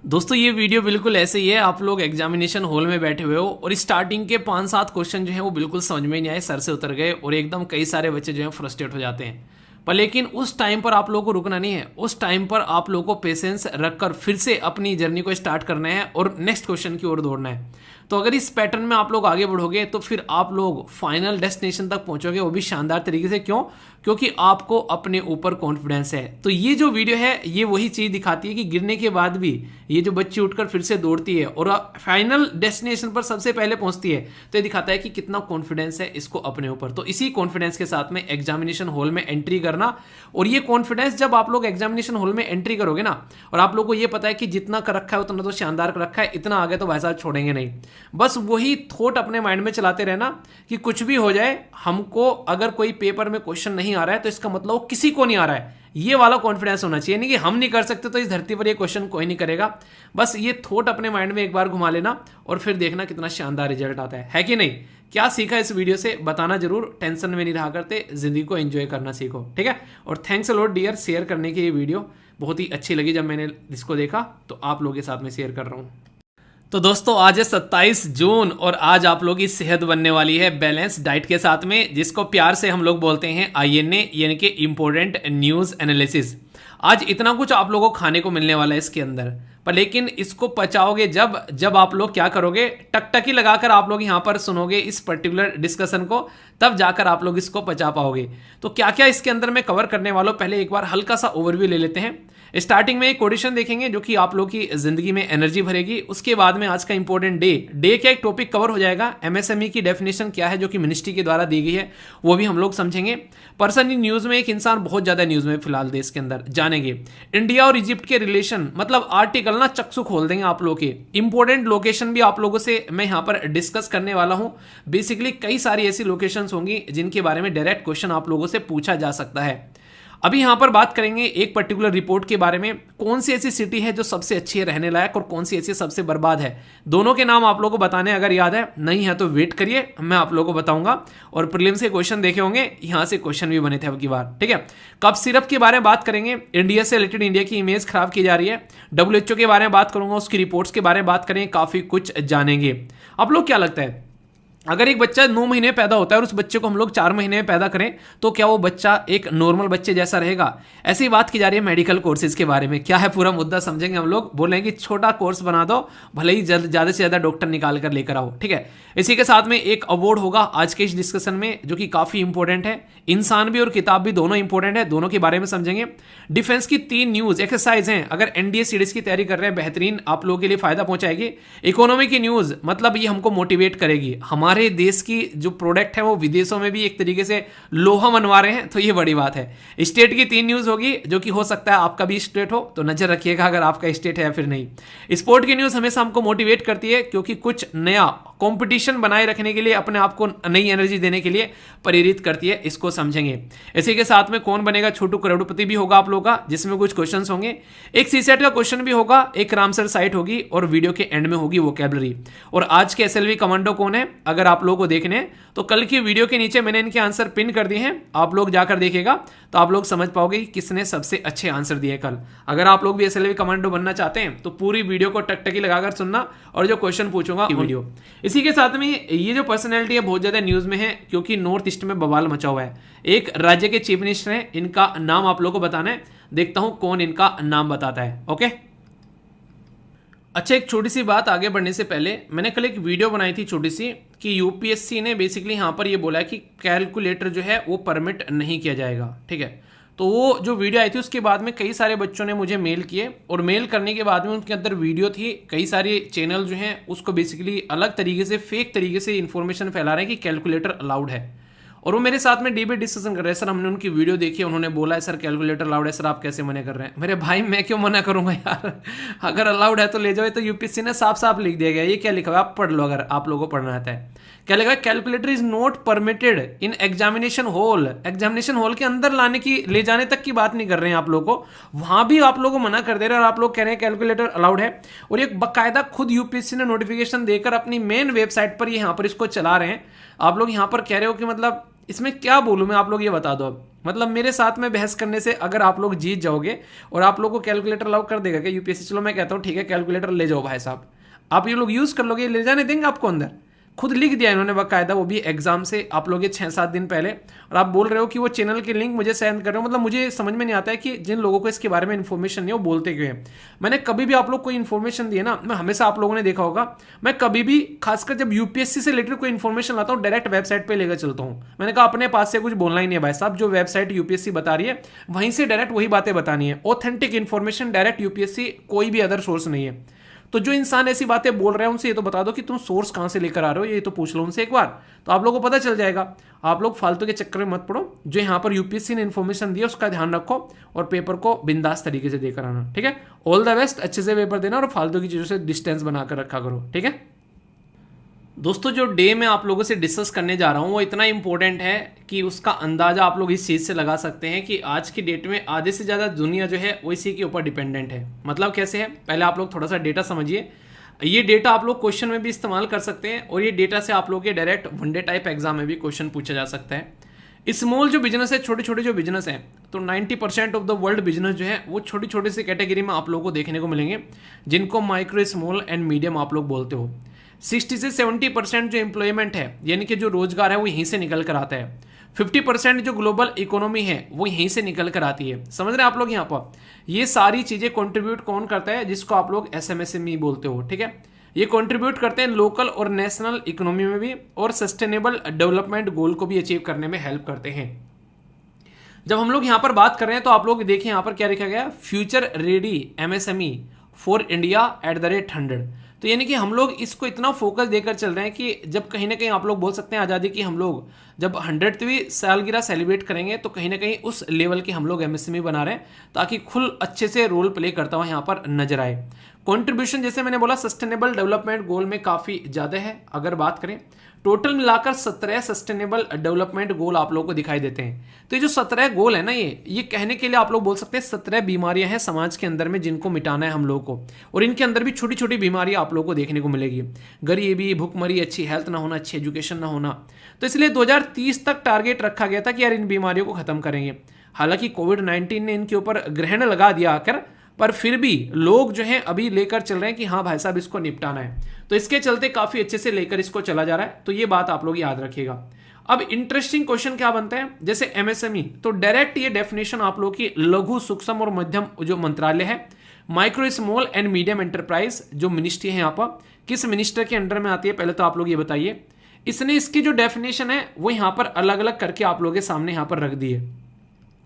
दोस्तों ये वीडियो बिल्कुल ऐसे ही है। आप लोग एग्जामिनेशन हॉल में बैठे हुए हो और स्टार्टिंग के 5-7 क्वेश्चन जो है वो बिल्कुल समझ में नहीं आए, सर से उतर गए और एकदम कई सारे बच्चे जो है फ्रस्ट्रेट हो जाते हैं। पर लेकिन उस टाइम पर आप लोगों को रुकना नहीं है, उस टाइम पर आप लोगों को पेशेंस रखकर फिर से अपनी जर्नी को स्टार्ट करना है और नेक्स्ट क्वेश्चन की ओर दौड़ना है। तो अगर इस पैटर्न में आप लोग आगे बढ़ोगे तो फिर आप लोग फाइनल डेस्टिनेशन तक पहुंचोगे, वो भी शानदार तरीके से। क्यों? क्योंकि आपको अपने ऊपर कॉन्फिडेंस है। तो ये जो वीडियो है ये वही चीज दिखाती है कि गिरने के बाद भी ये जो बच्ची उठकर फिर से दौड़ती है और फाइनल डेस्टिनेशन पर सबसे पहले पहुंचती है, तो ये दिखाता है कि कितना कॉन्फिडेंस है इसको अपने ऊपर। तो इसी कॉन्फिडेंस के साथ में एग्जामिनेशन हॉल में एंट्री करना, और ये कॉन्फिडेंस जब आप लोग एग्जामिनेशन हॉल में एंट्री करोगे ना, और आप लोग को ये पता है कि जितना कर रखा है उतना तो शानदार कर रखा है, इतना आगे तो भाई साहब छोड़ेंगे नहीं। बस वही थॉट अपने माइंड में चलाते रहना कि कुछ भी हो जाए, हमको अगर कोई पेपर में क्वेश्चन नहीं आ रहा है तो इसका मतलब वो किसी को नहीं आ रहा है, ये वाला कॉन्फिडेंस होना चाहिए। नहीं कि हम नहीं कर सकते तो इस धरती पर ये क्वेश्चन कोई नहीं करेगा। बस ये थॉट अपने माइंड में एक बार घुमा लेना और फिर देखना कितना शानदार रिजल्ट आता है कि नहीं। क्या सीखा इस वीडियो से बताना जरूर। टेंशन में नहीं रहा करते, जिंदगी को एंजॉय करना सीखो, ठीक है। और thanks a lot dear share करने की। ये वीडियो बहुत ही अच्छी लगी जब मैंने इसको देखा, तो आप लोगों के साथ में शेयर कर रहा हूँ। तो दोस्तों आज है 27 जून और आज आप लोगों की सेहत बनने वाली है बैलेंस डाइट के साथ में, जिसको प्यार से हम लोग बोलते हैं INA, यानी कि इम्पोर्टेंट न्यूज़ एनालिसिस। आज इतना कुछ आप लोगों को खाने को मिलने वाला है इसके अंदर, पर लेकिन इसको पचाओगे जब आप लोग क्या करोगे, टकटकी लगाकर आप लोग यहाँ पर सुनोगे इस पर्टिकुलर डिस्कशन को, तब जाकर आप लोग इसको पचा पाओगे। तो क्या क्या इसके अंदर मैं कवर करने वाला हूँ, पहले एक बार हल्का सा ओवरव्यू ले लेते हैं। स्टार्टिंग में एक ऑडिशन देखेंगे जो कि आप लोग की जिंदगी में एनर्जी भरेगी। उसके बाद में आज का इंपॉर्टेंट डे का एक टॉपिक कवर हो जाएगा। MSME की डेफिनेशन क्या है जो कि मिनिस्ट्री के द्वारा दी गई है, वो भी हम लोग समझेंगे। पर्सन इन न्यूज में, एक इंसान बहुत ज्यादा न्यूज में फिलहाल देश के अंदर, जानेंगे। इंडिया और इजिप्ट के रिलेशन, मतलब आर्टिकल ना चक्षु खोल देंगे आप लोग के। इंपॉर्टेंट लोकेशन भी आप लोगों से मैं यहाँ पर डिस्कस करने वाला हूँ। बेसिकली कई सारी ऐसी लोकेशंस होंगी जिनके बारे में डायरेक्ट क्वेश्चन आप लोगों से पूछा जा सकता है। अभी यहां पर बात करेंगे एक पर्टिकुलर रिपोर्ट के बारे में, कौन सी ऐसी सिटी है जो सबसे अच्छी है रहने लायक और कौन सी ऐसी सबसे बर्बाद है। दोनों के नाम आप लोगों को बताने, अगर याद है, नहीं है तो वेट करिए, मैं आप लोगों को बताऊंगा। और प्रीलिम्स के क्वेश्चन देखे होंगे, यहां से क्वेश्चन भी बने थे अब की बार, ठीक है। कप सिरप के बारे में बात करेंगे, इंडिया से रिलेटेड इंडिया की इमेज खराब की जा रही है। WHO के बारे में बात करूंगा, उसकी रिपोर्ट्स के बारे में बात करेंगे, काफी कुछ जानेंगे। आप लोग क्या लगता है, अगर एक बच्चा 9 महीने में पैदा होता है और उस बच्चे को हम लोग 4 महीने में पैदा करें तो क्या वो बच्चा एक नॉर्मल बच्चे जैसा रहेगा? ऐसी बात की जा रही है मेडिकल कोर्सेज के बारे में। क्या है पूरा मुद्दा समझेंगे हम लोग। बोलेंगे कि छोटा कोर्स बना दो, भले ही ज्यादा से ज्यादा डॉक्टर निकाल कर लेकर आओ, ठीक है। इसी के साथ में एक अवार्ड होगा आज के इस डिस्कशन में जो कि काफी इंपॉर्टेंट है। इंसान भी और किताब भी दोनों इंपॉर्टेंट है, दोनों के बारे में समझेंगे। डिफेंस की 3 न्यूज एक्सरसाइज हैं, अगर NDA सीरीज की तैयारी कर रहे हैं, बेहतरीन आप लोगों के लिए फायदा पहुंचाएगी। इकोनॉमी की न्यूज, मतलब ये हमको मोटिवेट करेगी। हमारे देश की जो प्रोडक्ट है वो विदेशों में भी एक तरीके से लोहा मनवा रहे हैं, तो ये बड़ी बात है। स्टेट की 3 न्यूज होगी जो कि हो सकता है आपका भी स्टेट हो, तो नजर रखिएगा अगर आपका स्टेट है या फिर नहीं। स्पोर्ट की न्यूज हमेशा हमको मोटिवेट करती है क्योंकि कुछ नया कंपटीशन बनाए रखने के लिए, अपने आप को नई एनर्जी देने के लिए प्रेरित करती है, इसको समझेंगे। इसी के साथ में कौन बनेगा छोटू करोड़पति भी होगा आप लोगों का, जिसमें कुछ क्वेश्चंस होंगे। एक सीसेट का क्वेश्चन भी होगा, एक रामसर साइट होगी और वीडियो के एंड में होगी वोकैबुलरी। और आज के SLV कमांडो कौन है, अगर आप लोगों को देखने हैं तो कल की वीडियो के नीचे मैंने इनके आंसर पिन कर दिए हैं, आप लोग जाकर देखिएगा तो आप लोग समझ पाओगे कि किसने सबसे अच्छे आंसर दिए कल। अगर आप लोग भी SLV कमांडो बनना चाहते हैं तो पूरी वीडियो को टकटकी लगाकर सुनना और जो क्वेश्चन पूछूंगा वीडियो। इसी के साथ में ये जो पर्सनैलिटी है बहुत ज्यादा न्यूज में है क्योंकि नॉर्थ ईस्ट में बवाल मचा हुआ है। एक राज्य के चीफ मिनिस्टर हैं, इनका नाम आप लोग को बताना है। देखता हूं कौन इनका नाम बताता है, ओके। अच्छा, एक छोटी सी बात आगे बढ़ने से पहले, मैंने कल एक वीडियो बनाई थी छोटी सी कि UPSC ने बेसिकली यहाँ पर ये बोला है कि कैलकुलेटर जो है वो परमिट नहीं किया जाएगा, ठीक है। तो वो जो वीडियो आई थी उसके बाद में कई सारे बच्चों ने मुझे मेल किए और मेल करने के बाद में उनके अंदर वीडियो थी। कई सारे चैनल जो हैं उसको बेसिकली अलग तरीके से, फेक तरीके से इन्फॉर्मेशन फैला रहे हैं कि कैलकुलेटर अलाउड है। और वो मेरे साथ में डिबेट डिस्कशन कर रहे हैं, सर हमने उनकी वीडियो देखी, उन्होंने बोला है सर कैलकुलेटर अलाउड है, सर आप कैसे मना कर रहे हैं? मेरे भाई मैं क्यों मना करूंगा यार, अगर अलाउड है तो ले जाओ। तो UPSC ने साफ साफ लिख दिया गया, ये क्या लिखा हुआ है आप पढ़ लो अगर आप लोगों को पढ़ना आता है। क्या लिखा है, calculator is not permitted in examination hall. Examination hall के अंदर लाने की, ले जाने तक की बात नहीं कर रहे हैं आप लोगों को, वहां भी आप लोगों को मना कर दे रहे हैं और आप लोग कह रहे हैं कैलकुलेटर अलाउड है। और एक बाकायदा खुद UPSC ने नोटिफिकेशन देकर अपनी मेन वेबसाइट पर यहाँ पर इसको चला रहे हैं। आप लोग यहाँ पर कह रहे हो कि मतलब इसमें क्या बोलूं मैं, आप लोग ये बता दो अब। मतलब मेरे साथ में बहस करने से अगर आप लोग जीत जाओगे और आप लोग को कैलकुलेटर अलाउ कर देगा कि यूपीएससी, चलो मैं कहता हूँ ठीक है कैलकुलेटर ले जाओ भाई साहब, आप ये लोग यूज कर लोगे, ले जाने देंगे आपको अंदर? खुद लिख दिया इन्होंने बाकायदा, वो भी एग्जाम से आप लोग 6-7 दिन पहले, और आप बोल रहे हो कि वो चैनल के लिंक मुझे सेंड कर रहे हो। मतलब मुझे समझ में नहीं आता है कि जिन लोगों को इसके बारे में इन्फॉर्मेशन नहीं है वो बोलते क्यों हैं। मैंने कभी भी आप लोग कोई इन्फॉर्मेशन दी है ना, मैं हमेशा, आप लोगों ने देखा होगा, मैं कभी भी खासकर जब यूपीएससी से रिलेटेड कोई इन्फॉर्मेशन लाता हूँ डायरेक्ट वेबसाइट पर लेकर चलता हूँ। मैंने कहा अपने पास से कुछ बोलना ही नहीं है भाई साहब, जो वेबसाइट यूपीएससी बता रही है वहीं से डायरेक्ट वही बातें बतानी है। ऑथेंटिक इन्फॉर्मेशन डायरेक्ट यूपीएससी, कोई भी अदर सोर्स नहीं है। तो जो इंसान ऐसी बातें बोल रहे हैं उनसे ये तो बता दो कि तुम सोर्स कहां से लेकर आ रहे हो, ये तो पूछ लो उनसे एक बार, तो आप लोगों को पता चल जाएगा। आप लोग फालतू के चक्कर में मत पड़ो, जो यहाँ पर यूपीएससी ने इन्फॉर्मेशन दी है उसका ध्यान रखो और पेपर को बिंदास तरीके से देकर आना, ठीक है। ऑल द बेस्ट, अच्छे से पेपर देना और फालतू की चीजों से डिस्टेंस बनाकर रखा करो, ठीक है। दोस्तों जो डे मैं आप लोगों से डिस्कस करने जा रहा हूँ वो इतना इंपॉर्टेंट है कि उसका अंदाजा आप लोग इस चीज़ से लगा सकते हैं कि आज की डेट में आधे से ज़्यादा दुनिया जो है वो इसी के ऊपर डिपेंडेंट है। मतलब कैसे है, पहले आप लोग थोड़ा सा डेटा समझिए। ये डेटा आप लोग क्वेश्चन में भी इस्तेमाल कर सकते हैं और ये डेटा से आप लोग के डायरेक्ट वनडे टाइप एग्जाम में भी क्वेश्चन पूछा जा सकता है। स्मॉल जो बिजनेस है, छोटे छोटे जो बिजनेस हैं, तो 90% ऑफ द वर्ल्ड बिजनेस जो है वो छोटी छोटी सी कैटेगरी में आप लोगों को देखने को मिलेंगे, जिनको माइक्रो, स्मॉल एंड मीडियम आप लोग बोलते हो। 60 से 70% जो एम्प्लॉयमेंट है, यानी कि जो रोजगार है वो यहीं से निकल कर आता है। 50% जो ग्लोबल इकोनॉमी है वो यहीं से निकल कर आती है। समझ रहे हैं आप लोग यहाँ पर? ये सारी चीजें कंट्रीब्यूट कौन करता है, जिसको आप लोग एसएमएसएमई बोलते हो, ठीक है। ये कंट्रीब्यूट करते हैं लोकल और नेशनल इकोनॉमी में भी, और सस्टेनेबल डेवलपमेंट गोल को भी अचीव करने में हेल्प करते हैं। जब हम लोग यहाँ पर बात कर रहे हैं तो आप लोग देखिए यहाँ पर क्या लिखा गया, future ready MSME for India @100। तो यानी कि हम लोग इसको इतना फोकस देकर चल रहे हैं कि जब कहीं ना कहीं आप लोग बोल सकते हैं आज़ादी की हम लोग जब 100वीं सालगिरह सेलिब्रेट करेंगे तो कहीं ना कहीं उस लेवल की हम लोग एमएसएमई बना रहे हैं, ताकि खुल अच्छे से रोल प्ले करता हुआ यहाँ पर नजर आए। कंट्रीब्यूशन जैसे मैंने बोला सस्टेनेबल डेवलपमेंट गोल में काफ़ी ज़्यादा है। अगर बात करें टोटल मिलाकर 17 सस्टेनेबल डेवलपमेंट गोल आप लोगों को दिखाई देते हैं। तो ये जो 17 गोल है ना, ये कहने के लिए आप लोग बोल सकते हैं 17 बीमारियां हैं समाज के अंदर में जिनको मिटाना है हम लोगों को, और इनके अंदर भी छोटी छोटी बीमारियां आप लोगों को देखने को मिलेगी। गरीबी, भुखमरी, अच्छी हेल्थ ना होना, अच्छी एजुकेशन ना होना। तो इसलिए 2030 तक टारगेट रखा गया था कि यार इन बीमारियों को खत्म करेंगे। हालांकि कोविड-19 ने इनके ऊपर ग्रहण लगा दिया आकर, पर फिर भी लोग जो हैं अभी लेकर चल रहे हैं कि हाँ भाई साहब इसको निपटाना है। तो इसके चलते काफी अच्छे से लेकर इसको चला जा रहा है। तो ये बात आप लोग याद रखिएगा। अब इंटरेस्टिंग क्वेश्चन क्या बनता है, जैसे एमएसएमई, तो डायरेक्ट ये डेफिनेशन आप लोग की लघु, सूक्ष्म और मध्यम जो मंत्रालय है, micro, small and medium enterprise जो मिनिस्ट्री है यहाँ पर, किस मिनिस्टर के अंडर में आती है पहले तो आप लोग ये बताइए। इसने इसकी जो डेफिनेशन है वो यहाँ पर अलग अलग करके आप लोगों के सामने यहाँ पर रख दी है।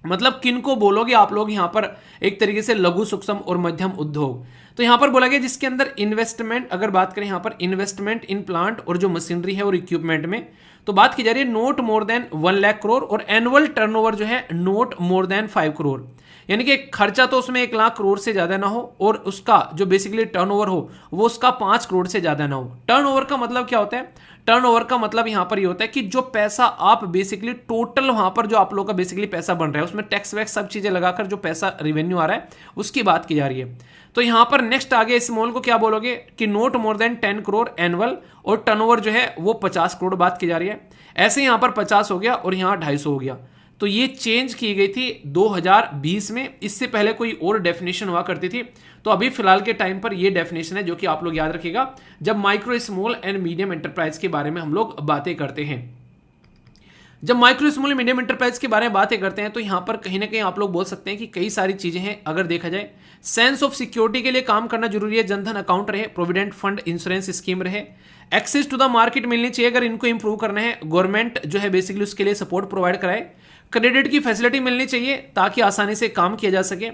मतलब किन को बोलोगे आप लोग यहाँ पर एक तरीके से लघु, सूक्ष्म और मध्यम उद्योग। तो यहाँ पर बोला गया जिसके अंदर इन्वेस्टमेंट, अगर बात करें यहाँ पर इन्वेस्टमेंट इन प्लांट और जो मशीनरी है और इक्विपमेंट में, तो बात की जा रही है note more than 1 lakh crore, और एनुअल टर्नओवर जो है नोट मोर देन 5 करोड़। यानी कि खर्चा तो उसमें 1 लाख करोड़ से ज्यादा ना हो और उसका जो बेसिकली टर्नओवर हो वो उसका 5 करोड़ से ज्यादा ना हो। टर्नओवर का मतलब क्या होता है? टर्नओवर का मतलब यहां पर ये होता है कि जो पैसा आप बेसिकली टोटल वहां पर जो आप लोगों का बेसिकली पैसा बन रहा है उसमें टैक्स वैक्स सब चीजें लगाकर जो पैसा रेवेन्यू आ रहा है उसकी बात की जा रही है। तो यहां पर नेक्स्ट आगे स्मॉल को क्या बोलोगे कि note more than 10 crore annual, और टर्नओवर जो है वो 50 करोड़ बात की जा रही है। ऐसे यहां पर 50 हो गया और यहां 250 हो गया। तो ये चेंज की गई थी 2020 में, इससे पहले कोई और डेफिनेशन हुआ करती थी। तो अभी फिलहाल के टाइम पर ये डेफिनेशन है जो कि आप लोग याद रखिएगा जब micro, small and medium enterprise के बारे में हम लोग बातें करते हैं। जब माइक्रो, स्मॉल, मीडियम एंटरप्राइज के बारे में बातें करते हैं तो यहां पर कहीं ना कहीं आप लोग बोल सकते हैं कि कई सारी चीजें हैं। अगर देखा जाए सेंस ऑफ सिक्योरिटी के लिए काम करना जरूरी है, जनधन अकाउंट रहे, प्रोविडेंट फंड, इंश्योरेंस स्कीम रहे, एक्सेस टू द मार्केट मिलनी चाहिए अगर इनको इंप्रूव करना है, गवर्नमेंट जो है बेसिकली उसके लिए सपोर्ट प्रोवाइड कराए, क्रेडिट की फैसिलिटी मिलनी चाहिए ताकि आसानी से काम किया जा सके,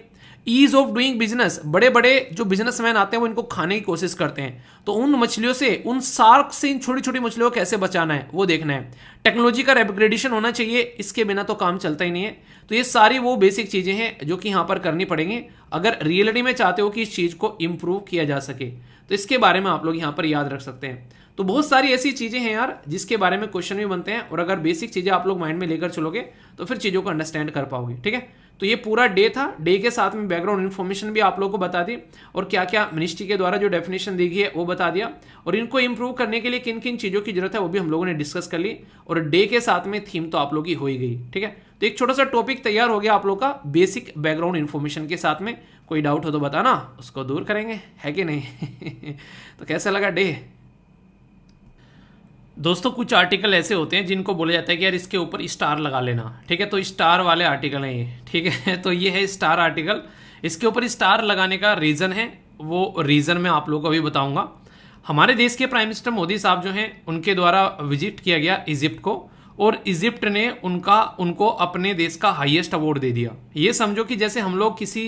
ईज ऑफ डूइंग बिजनेस, बड़े बड़े जो बिजनेसमैन आते हैं वो इनको खाने की कोशिश करते हैं, तो उन मछलियों से, उन शार्क से इन छोटी छोटी मछलियों को कैसे बचाना है वो देखना है। टेक्नोलॉजी का अपग्रेडेशन होना चाहिए, इसके बिना तो काम चलता ही नहीं है। तो ये सारी वो बेसिक चीजें हैं जो कि यहाँ पर करनी पड़ेंगी अगर रियलिटी में चाहते हो कि इस चीज को इंप्रूव किया जा सके। तो इसके बारे में आप लोग यहाँ पर याद रख सकते हैं। तो बहुत सारी ऐसी चीजें हैं यार जिसके बारे में क्वेश्चन भी बनते हैं, और अगर बेसिक चीजें आप लोग माइंड में लेकर चलोगे तो फिर चीजों को अंडरस्टैंड कर पाओगे। ठीक है, तो ये पूरा डे था। डे के साथ में बैकग्राउंड इन्फॉर्मेशन भी आप लोगों को बता दी, और क्या क्या मिनिस्ट्री के द्वारा जो डेफिनेशन दी गई है वो बता दिया, और इनको इंप्रूव करने के लिए किन किन चीजों की जरूरत है वो भी हम लोगों ने डिस्कस कर ली, और डे के साथ में थीम तो आप लोग की हो ही गई। ठीक है, तो एक छोटा सा टॉपिक तैयार हो गया आप लोग का बेसिक बैकग्राउंड इन्फॉर्मेशन के साथ में। कोई डाउट हो तो बताना, उसको दूर करेंगे, है कि नहीं। तो कैसा लगा डे? दोस्तों कुछ आर्टिकल ऐसे होते हैं जिनको बोला जाता है कि यार इसके ऊपर स्टार लगा लेना, ठीक है। तो स्टार वाले आर्टिकल हैं ये, ठीक है। तो ये है स्टार आर्टिकल। इसके ऊपर स्टार लगाने का रीज़न है, वो रीज़न मैं आप लोगों को अभी बताऊंगा। हमारे देश के प्राइम मिनिस्टर मोदी साहब जो हैं उनके द्वारा विजिट किया गया इजिप्ट को, और इजिप्ट ने उनको अपने देश का हाईएस्ट अवार्ड दे दिया। ये समझो कि जैसे हम लोग किसी